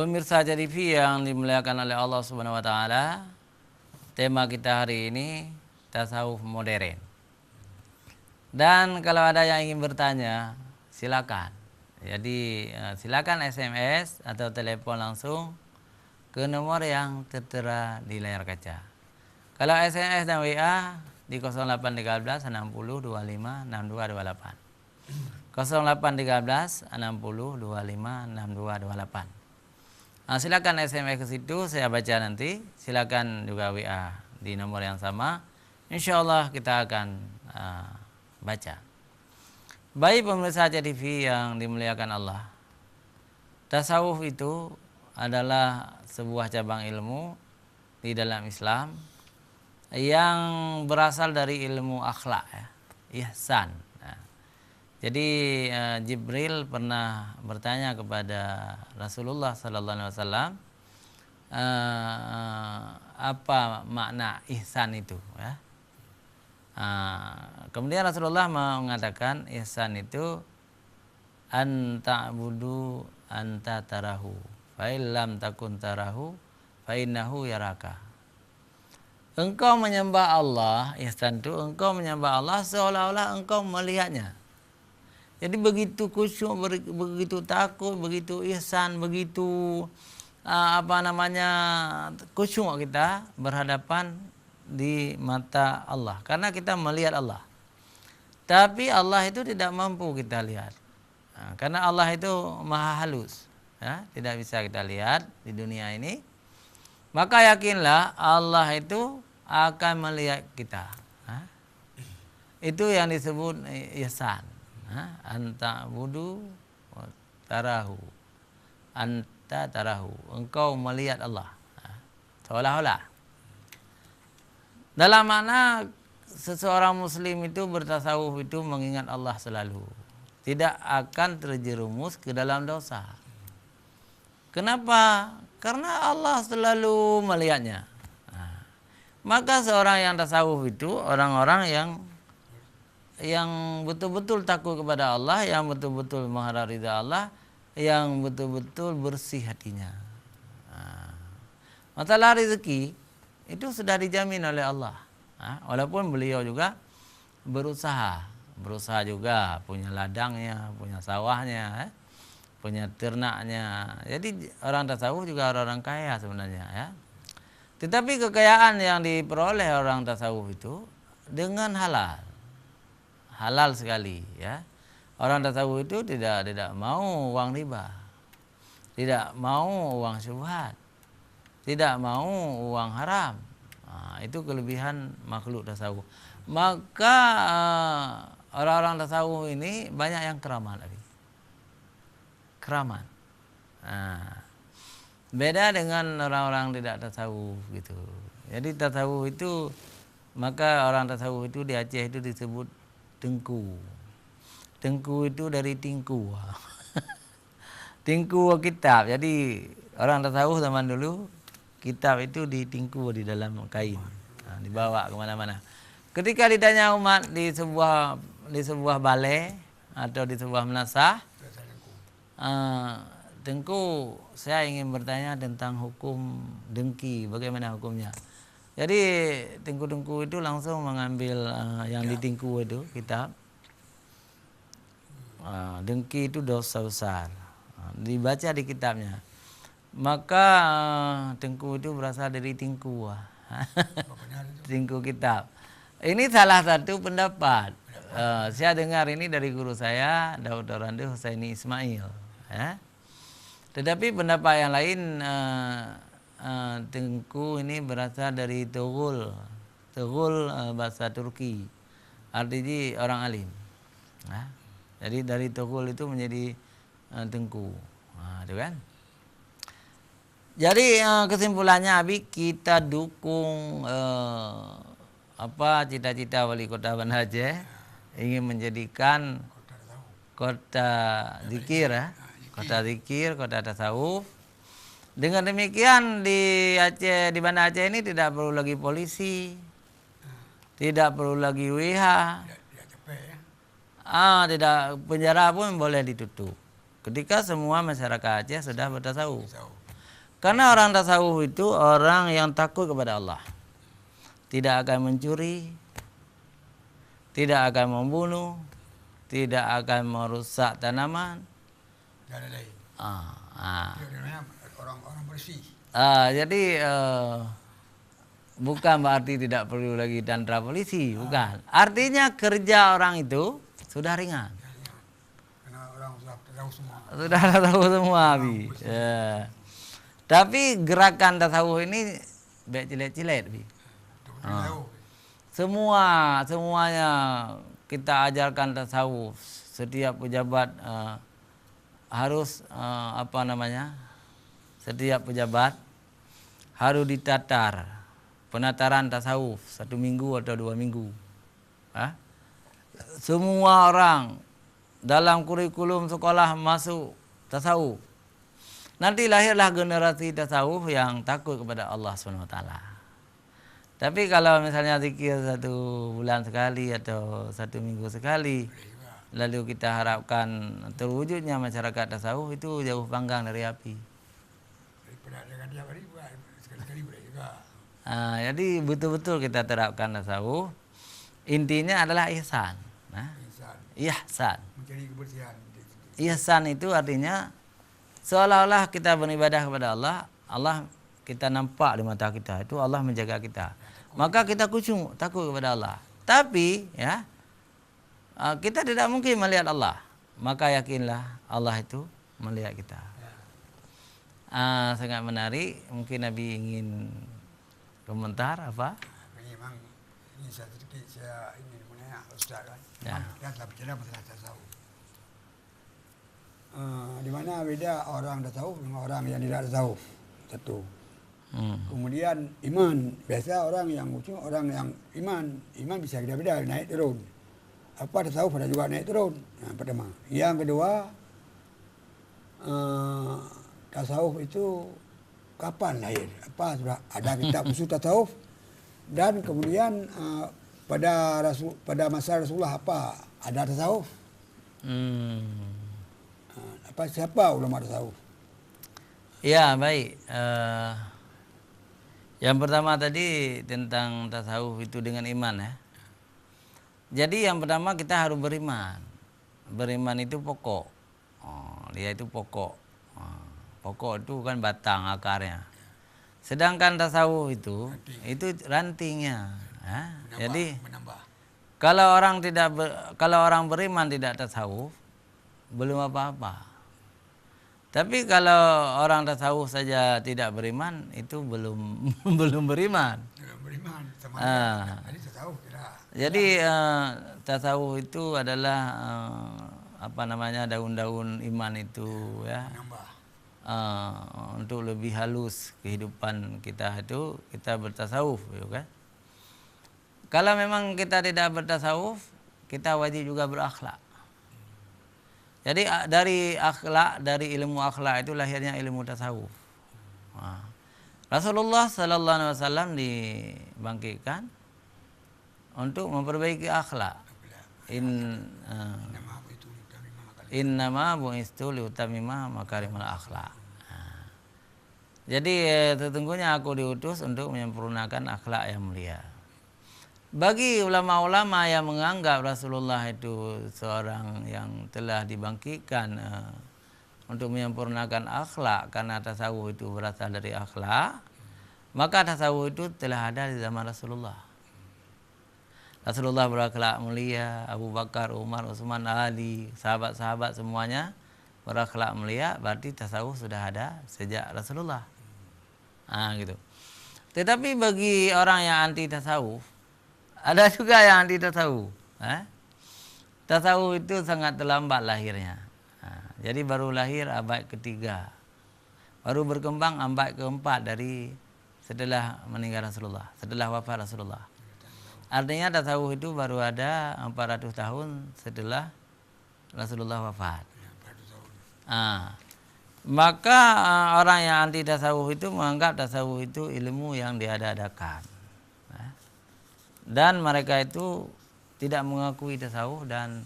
Pemirsa JTV yang dimuliakan oleh Allah Subhanahu wa taala, tema kita hari ini tasawuf modern. Dan kalau ada yang ingin bertanya, silakan. Jadi silakan SMS atau telepon langsung ke nomor yang tertera di layar kaca. Kalau SMS dan WA di 0813 60 25 6228. 0813 60 25 6228. Silakan SMS ke situ, saya baca nanti. Silakan juga WA di nomor yang sama. Insya Allah kita akan baca. Baik pemirsa JTV yang dimuliakan Allah, tasawuf itu adalah sebuah cabang ilmu di dalam Islam yang berasal dari ilmu akhlak, ihsan. Jadi Jibril pernah bertanya kepada Rasulullah Sallallahu Alaihi Wasallam apa makna ihsan itu, ya. Kemudian Rasulullah mengatakan ihsan itu anta budu anta tarahu, fa illam takun tarahu fa innahu yaraka. Engkau menyembah Allah, ihsan itu engkau menyembah Allah seolah-olah engkau melihatnya. Jadi begitu khusyuk, begitu takut, begitu ihsan, begitu khusyuk kita berhadapan di mata Allah, karena kita melihat Allah. Tapi Allah itu tidak mampu kita lihat, karena Allah itu maha halus, ya, tidak bisa kita lihat di dunia ini. Maka yakinlah Allah itu akan melihat kita. Itu yang disebut ihsan. Anta budu tarahu, anta tarahu, engkau melihat Allah seolah-olah. Dalam makna seseorang muslim itu bertasawuf itu mengingat Allah selalu, tidak akan terjerumus ke dalam dosa. Kenapa? Karena Allah selalu melihatnya. Maka seorang yang tasawuf itu orang-orang yang betul-betul takut kepada Allah, yang betul-betul mengharap ridha Allah, yang betul-betul bersih hatinya. Masalah rezeki itu sudah dijamin oleh Allah. Walaupun beliau juga berusaha juga, punya ladangnya, punya sawahnya, punya ternaknya. Jadi orang tasawuf juga orang kaya sebenarnya, ya. Tetapi kekayaan yang diperoleh orang tasawuf itu dengan halal sekali, ya. Orang tasawuf itu tidak mau uang riba, tidak mau uang syubhat, tidak mau uang haram. Itu kelebihan makhluk tasawuf. Maka orang-orang tasawuf ini banyak yang keramat lagi. Keramat. Beda dengan orang-orang tidak tasawuf gitu. Jadi tasawuf itu, maka orang tasawuf itu di Aceh itu disebut tengku. Tengku itu dari tingku. Tingku kitab. Jadi orang tasawuf zaman dulu kitab itu ditingku di dalam kain, dibawa kemana-mana. Ketika ditanya umat di sebuah balai atau di sebuah menasah, tengku, saya ingin bertanya tentang hukum dengki, bagaimana hukumnya? Jadi tengku-tengku itu langsung mengambil yang ditingku itu kitab. Dengki itu dosa besar, dibaca di kitabnya. Maka tengku itu berasal dari tingku, tingku kitab. Ini salah satu pendapat. Saya dengar ini dari guru saya, Dr. Randu Husaini Ismail, ya. Tetapi pendapat yang lain, tengku ini berasal dari Tughul bahasa Turki, artinya orang alim. Jadi dari Tughul itu menjadi tengku, itu kan. Jadi kesimpulannya, Abi, kita dukung cita-cita wali kota Banda Aceh ingin menjadikan kota zikir, kota zikir, kota tasawuf. Dengan demikian di Aceh, di Banda Aceh ini tidak perlu lagi polisi, tidak perlu lagi WH, tidak, penjara pun boleh ditutup ketika semua masyarakat Aceh sudah bertasawuf. Karena orang tasawuf itu orang yang takut kepada Allah. Tidak akan mencuri, tidak akan membunuh, tidak akan merusak tanaman. Dan lain. Dia namanya orang-orang bersih. Jadi bukan berarti tidak perlu lagi tentara polisi, bukan. Artinya kerja orang itu sudah ringan. Karena orang sudah tahu semua. Sudah tahu semua, Bi. Ya. Tapi gerakan tasawuf ini baik cilet-cilet, Bi. Semuanya kita ajarkan tasawuf. Setiap pejabat harus setiap pejabat harus ditatar penataran tasawuf 1 minggu atau 2 minggu. Semua orang dalam kurikulum sekolah masuk tasawuf. Nanti lahirlah generasi tasawuf yang takut kepada Allah SWT. Tapi kalau misalnya zikir 1 bulan sekali atau 1 minggu sekali, lalu kita harapkan terwujudnya masyarakat tasawuf, itu jauh panggang dari api. Jadi betul-betul kita terapkan tasawuf. Intinya adalah ihsan. Ihsan. Mencari kebersihan. Ihsan itu artinya seolah-olah kita beribadah kepada Allah, Allah kita nampak di mata kita, itu Allah menjaga kita. Maka kita khusyuk, takut kepada Allah. Tapi ya, kita tidak mungkin melihat Allah. Maka yakinlah Allah itu melihat kita. Sangat menarik. Mungkin Nabi ingin komentar apa? Memang ini sedikit saya ingin menanya Ustaz kan. Ya. Kita telah bicara masalah tasawuf. Di mana beda orang tasawuf dengan orang yang tidak tasawuf? Satu. Kemudian iman, biasa orang yang khusyuk, orang yang iman bisa beda-beda, naik turun. Apa tasawuf ada juga naik turun. Pertama. Yang kedua, tasawuf itu kapan lahir? Apa sudah ada kitab khusus tasawuf? Dan kemudian pada masa Rasulullah apa ada tasawuf? Siapa ulama tasawuf? Ya, baik. Yang pertama tadi tentang tasawuf itu dengan iman ya. Jadi yang pertama kita harus beriman. Beriman itu pokok. Dia itu pokok. Pokok itu kan batang akarnya. Sedangkan tasawuf itu rantingnya. Jadi kalau orang beriman tidak tasawuf, belum apa-apa. Tapi kalau orang tasawuf saja tidak beriman, itu belum beriman. Jadi tasawuf itu adalah daun-daun iman itu ya. Untuk lebih halus kehidupan kita itu kita bertasawuf, ya kan? Kalau memang kita tidak bertasawuf, kita wajib juga berakhlak. Jadi dari ilmu akhlak itu lahirnya ilmu tasawuf. Rasulullah sallallahu alaihi wasallam dibangkitkan untuk memperbaiki akhlak. Innama bu'istu liutammima makarimal akhlak. Jadi sesungguhnya aku diutus untuk menyempurnakan akhlak yang mulia. Bagi ulama-ulama yang menganggap Rasulullah itu seorang yang telah dibangkitkan untuk menyempurnakan akhlak, karena tasawuf itu berasal dari akhlak, maka tasawuf itu telah ada di zaman Rasulullah. Rasulullah berakhlak mulia, Abu Bakar, Umar, Utsman, Ali, sahabat-sahabat semuanya berakhlak mulia, berarti tasawuf sudah ada sejak Rasulullah. Gitu. Tetapi bagi orang yang anti tasawuf, ada juga yang anti tasawuf. Tasawuf itu sangat terlambat lahirnya. Jadi baru lahir abad ketiga, baru berkembang abad keempat dari setelah meninggal Rasulullah, setelah wafat Rasulullah. Artinya tasawuf itu baru ada 400 tahun setelah Rasulullah wafat. Maka orang yang anti tasawuf itu menganggap tasawuf itu ilmu yang diada-adakan. Dan mereka itu tidak mengakui tasawuf dan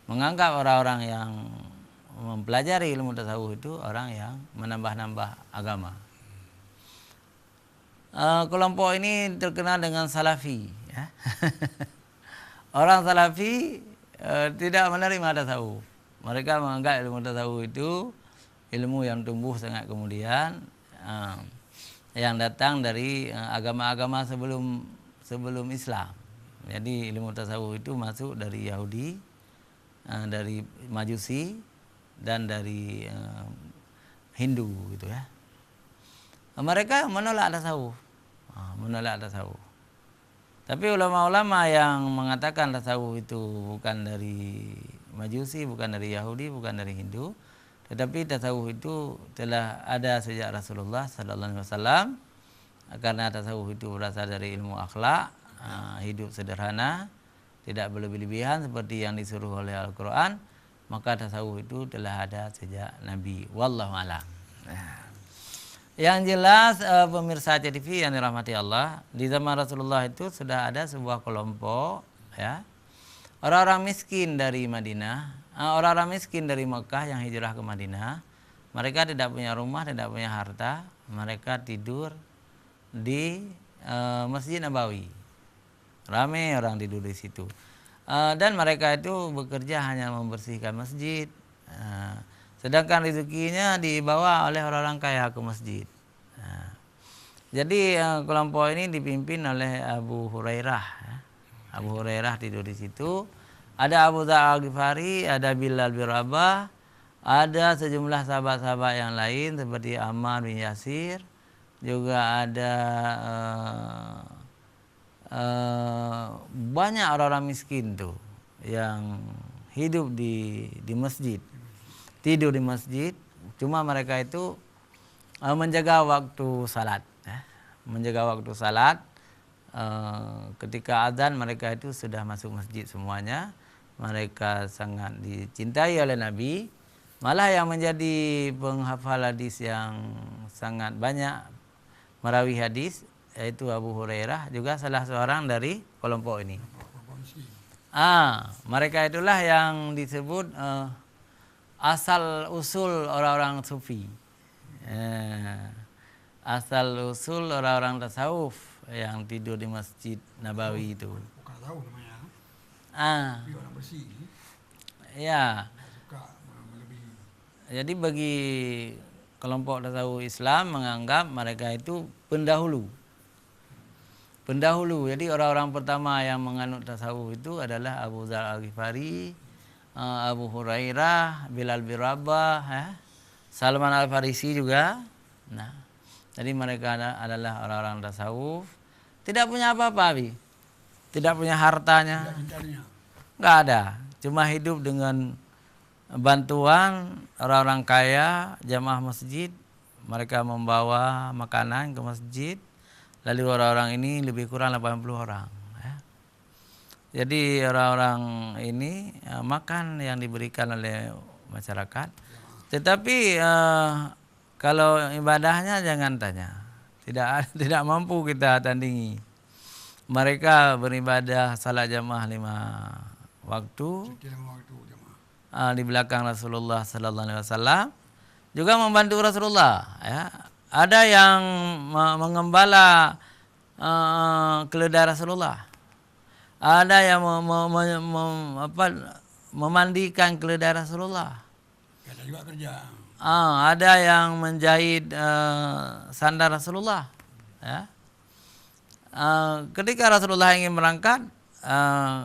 menganggap orang-orang yang mempelajari ilmu tasawuf itu orang yang menambah-nambah agama. kelompok ini terkenal dengan salafi. Ya. Orang salafi tidak menerima tasawuf. Mereka menganggap ilmu tasawuf itu ilmu yang tumbuh sangat kemudian, yang datang dari agama-agama sebelum Islam. Jadi ilmu tasawuf itu masuk dari Yahudi, dari Majusi, dan dari Hindu gitu ya. Mereka menolak tasawuf, Tapi ulama-ulama yang mengatakan tasawuf itu bukan dari Majusi, bukan dari Yahudi, bukan dari Hindu, tetapi tasawuf itu telah ada sejak Rasulullah sallallahu alaihi wasallam, karena tasawuf itu berasal dari ilmu akhlak, hidup sederhana, tidak berlebih-lebihan seperti yang disuruh oleh Al-Qur'an, maka tasawuf itu telah ada sejak Nabi. Wallahu a'lam. Yang jelas pemirsa CTV yang dirahmati Allah, di zaman Rasulullah itu sudah ada sebuah kelompok, ya, orang-orang miskin dari Madinah, orang-orang miskin dari Mekah yang hijrah ke Madinah. Mereka tidak punya rumah, tidak punya harta, mereka tidur di Masjid Nabawi. Ramai orang tidur di situ, dan mereka itu bekerja hanya membersihkan masjid. Sedangkan rezekinya dibawa oleh orang-orang kaya ke masjid. Jadi kelompok ini dipimpin oleh Abu Hurairah. Abu Hurairah tidur di situ. Ada Abu Dzar Al-Ghifari, ada Bilal bin Rabah, ada sejumlah sahabat-sahabat yang lain seperti Ammar bin Yasir. Juga ada banyak orang-orang miskin tuh yang hidup di masjid, tidur di masjid. Cuma mereka itu menjaga waktu salat, menjaga waktu salat. Ketika azan mereka itu sudah masuk masjid semuanya. Mereka sangat dicintai oleh Nabi. Malah yang menjadi penghafal hadis yang sangat banyak merawi hadis, yaitu Abu Hurairah, juga salah seorang dari kelompok ini. Mereka itulah yang disebut asal usul orang-orang sufi, asal usul orang-orang tasawuf yang tidur di Masjid Nabawi itu. Bukan tasawuf namanya. Tapi orang bersih. Ya. Suka melebihi. Jadi bagi kelompok tasawuf Islam menganggap mereka itu pendahulu. Jadi orang-orang pertama yang menganut tasawuf itu adalah Abu Dzar Al-Ghifari, Abu Hurairah, Bilal bin Rabah, Salman Al-Farisi juga. Nah, jadi mereka adalah orang-orang tasawuf. Tidak punya apa-apa, tidak punya hartanya, nggak ada. Cuma hidup dengan bantuan orang-orang kaya, jamaah masjid. Mereka membawa makanan ke masjid. Lalu orang-orang ini lebih kurang 80 orang. Jadi orang-orang ini makan yang diberikan oleh masyarakat. Tetapi kalau ibadahnya jangan tanya. Tidak mampu kita tandingi. Mereka beribadah salat jamaah 5 waktu. Di belakang Rasulullah sallallahu alaihi wasallam, juga membantu Rasulullah, ya. Ada yang mengembala keledai Rasulullah. Ada yang memandikan keledai Rasulullah. Ada juga kerja. Ada yang menjahit sandal Rasulullah, ya. Ketika Rasulullah ingin berangkat,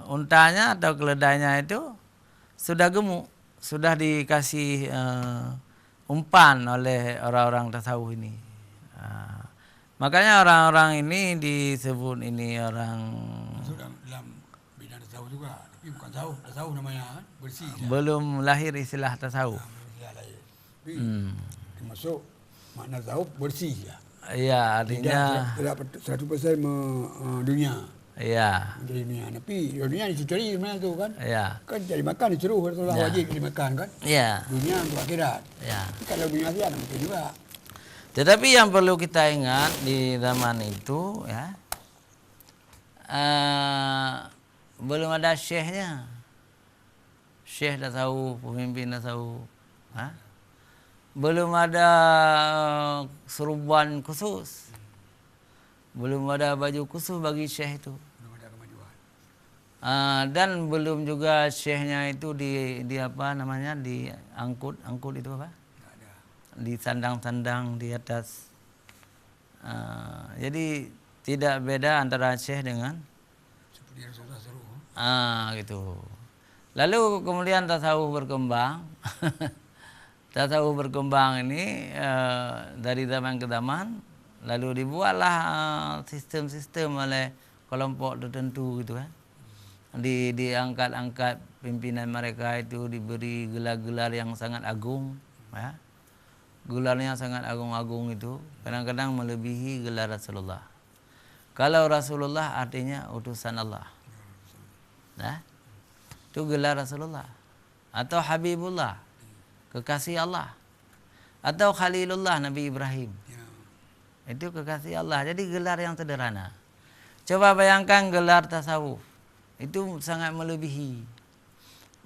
untanya atau keledainya itu sudah gemuk, sudah dikasih umpan oleh orang-orang tasawuf ini. Makanya orang-orang ini disebut ini orang masuk dalam bidang tasawuf juga, tapi bukan tasawuf namanya, bersih. Belum lahir istilah tasawuf. Masuk makna tasawuf bersih ya. Iya, artinya tidak 100% dunia. Iya. Dari dunia. Tapi dunia dicuri mana tu kan? Iya. Kan cari makan disuruh Rasulullah wajib cari makan kan? Iya. Dunia untuk akhirat. Iya. Tapi kalau dunia akhirat mungkin juga. Tetapi yang perlu kita ingat di zaman itu, ya, belum ada syekhnya. Syekh tasawuf, pemimpin tasawuf. Belum ada seruban khusus. Belum ada baju khusus bagi syekh itu. Belum ada kemajuan. Dan belum juga syekhnya itu di apa namanya, diangkut itu apa? Tak ada. Disandang-sandang di atas. Jadi tidak beda antara syekh dengan Seperti yang Rasulullah suruh. gitu. Lalu kemudian tasawuf berkembang. Tasawuf berkembang ini dari zaman ke zaman, lalu dibuatlah sistem-sistem oleh kelompok tertentu gitu kan. Diangkat-angkat pimpinan mereka itu, diberi gelar-gelar yang sangat agung, ya. Gelarnya sangat agung-agung itu, kadang-kadang melebihi gelar Rasulullah. Kalau Rasulullah artinya utusan Allah. Nah, itu gelar Rasulullah. Atau Habibullah, kekasih Allah. Atau Khalilullah, Nabi Ibrahim. Ya. Itu kekasih Allah. Jadi gelar yang sederhana. Coba bayangkan gelar tasawuf. Itu sangat melebihi.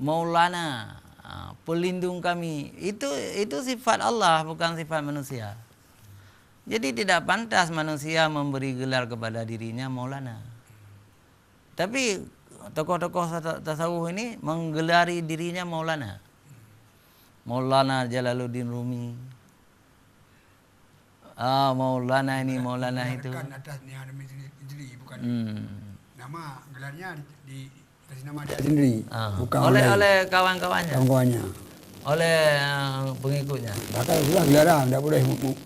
Maulana, pelindung kami. Itu sifat Allah, bukan sifat manusia. Jadi tidak pantas manusia memberi gelar kepada dirinya Maulana. Tapi tokoh-tokoh tasawuf ini menggelari dirinya Maulana. Maulana Jalaluddin Rumi. Maulana ini, Maulana itu. Kan atasnya ada sendiri, bukan. Nama gelarnya dikasih nama dia sendiri, bukan oleh kawan-kawannya. Kawan-kawannya. Oleh pengikutnya. Bahkan sudah gelar, tidak boleh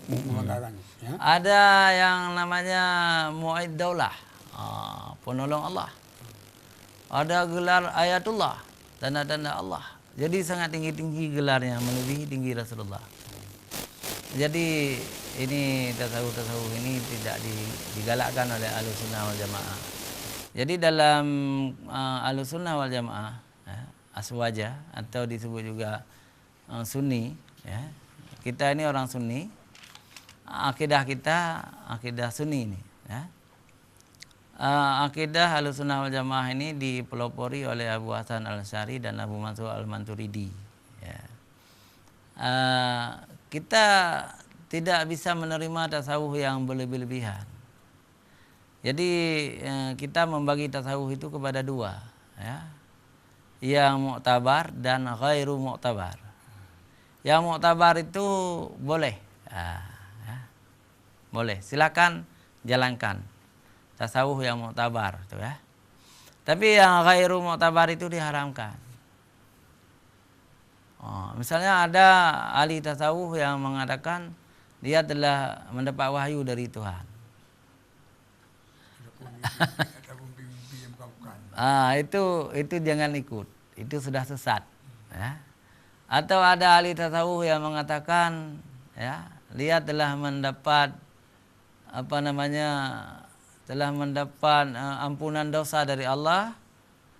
membanggakan. Ya. Ada yang namanya Mu'id Daulah, penolong Allah. Ada gelar Ayatullah, tanda-tanda Allah. Jadi sangat tinggi-tinggi gelarnya, melebihi tinggi Rasulullah. Jadi ini tasawuf ini tidak digalakkan oleh Ahlussunnah wal Jamaah. Jadi dalam Ahlussunnah wal Jamaah, Aswaja atau disebut juga Sunni, ya. Kita ini orang Sunni. Akidah kita akidah Sunni ini, ya. Akidah Ahlussunnah wal Jamaah ini dipelopori oleh Abu Hasan Al-Asy'ari dan Abu Mansur Al-Maturidi, ya. Kita tidak bisa menerima tasawuf yang berlebih-lebihan. Jadi kita membagi tasawuf itu kepada dua, ya. Yang mu'tabar dan ghairu mu'tabar. Yang mu'tabar itu boleh, ya. Boleh, silakan jalankan tasawuf yang mu'tabar itu, ya. Tapi yang ghairu mu'tabar itu diharamkan. Misalnya ada ahli tasawuf yang mengatakan dia telah mendapat wahyu dari Tuhan. Itu jangan ikut. Itu sudah sesat, ya. Atau ada ahli tasawuf yang mengatakan, ya, dia telah mendapat ampunan dosa dari Allah,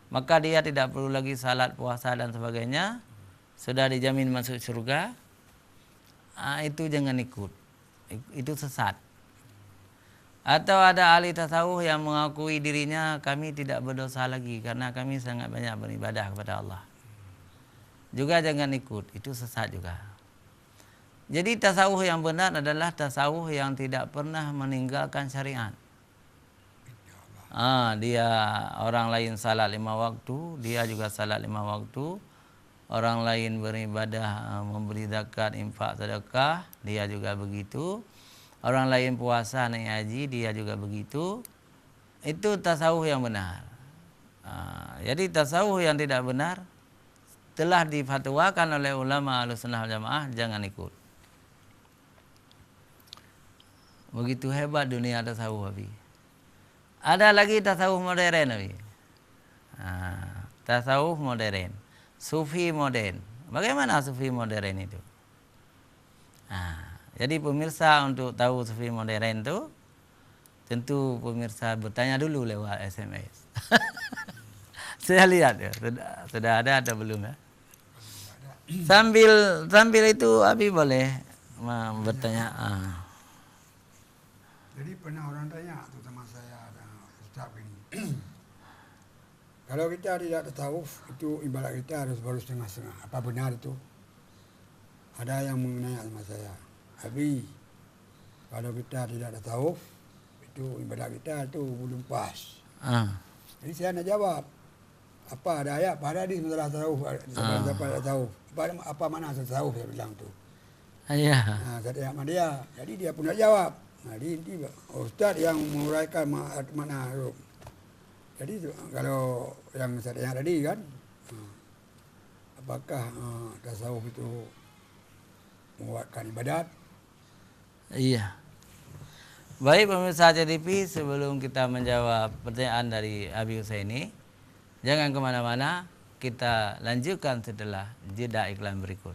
maka dia tidak perlu lagi salat, puasa dan sebagainya, sudah dijamin masuk surga. Itu jangan ikut. Itu sesat. Atau ada ahli tasawuf yang mengakui dirinya kami tidak berdosa lagi karena kami sangat banyak beribadah kepada Allah. Juga jangan ikut, itu sesat juga. Jadi tasawuf yang benar adalah tasawuf yang tidak pernah meninggalkan syariat. Dia orang lain salat 5 waktu, dia juga salat 5 waktu. Orang lain beribadah, memberi zakat, infak, sedekah, dia juga begitu. Orang lain puasa, naik haji, dia juga begitu. Itu tasawuf yang benar. Jadi tasawuf yang tidak benar telah difatwakan oleh ulama Ahlussunnah wal Jamaah, jangan ikut. Begitu hebat dunia tasawuf, Abi. Ada lagi tasawuf modern, Abi. Tasawuf modern, sufi modern. Bagaimana sufi modern itu? Jadi pemirsa untuk tahu sufi modern itu, tentu pemirsa bertanya dulu lewat SMS. Saya lihat ya, sudah ada atau belum ya? Sambil itu Abi boleh bertanya. Jadi pernah orang tanya terutama saya dan Ustaz ini. Kalau kita tidak tasawuf, itu ibarat kita harus baru setengah-setengah. Apa benar itu? Ada yang menanya sama saya, Abi, kalau kita tidak tasawuf, tu ibadah kita tu belum pas. Ah. Jadi saya nak jawab. Apa ada ayat, apa ada hadis masalah tasawuf, siapa tak tahu. Apa makna tasawuf saya bilang tu. Ya. Saya tanya sama dia. Jadi dia pun nak jawab. Jadi ustaz yang menguraikan makna itu. Jadi kalau yang saya tanya tadi kan, apakah tasawuf itu menguatkan ibadat? Iya. Baik pemirsa CTV, sebelum kita menjawab pertanyaan dari Abi Husaini, jangan kemana-mana, kita lanjutkan setelah jeda iklan berikut.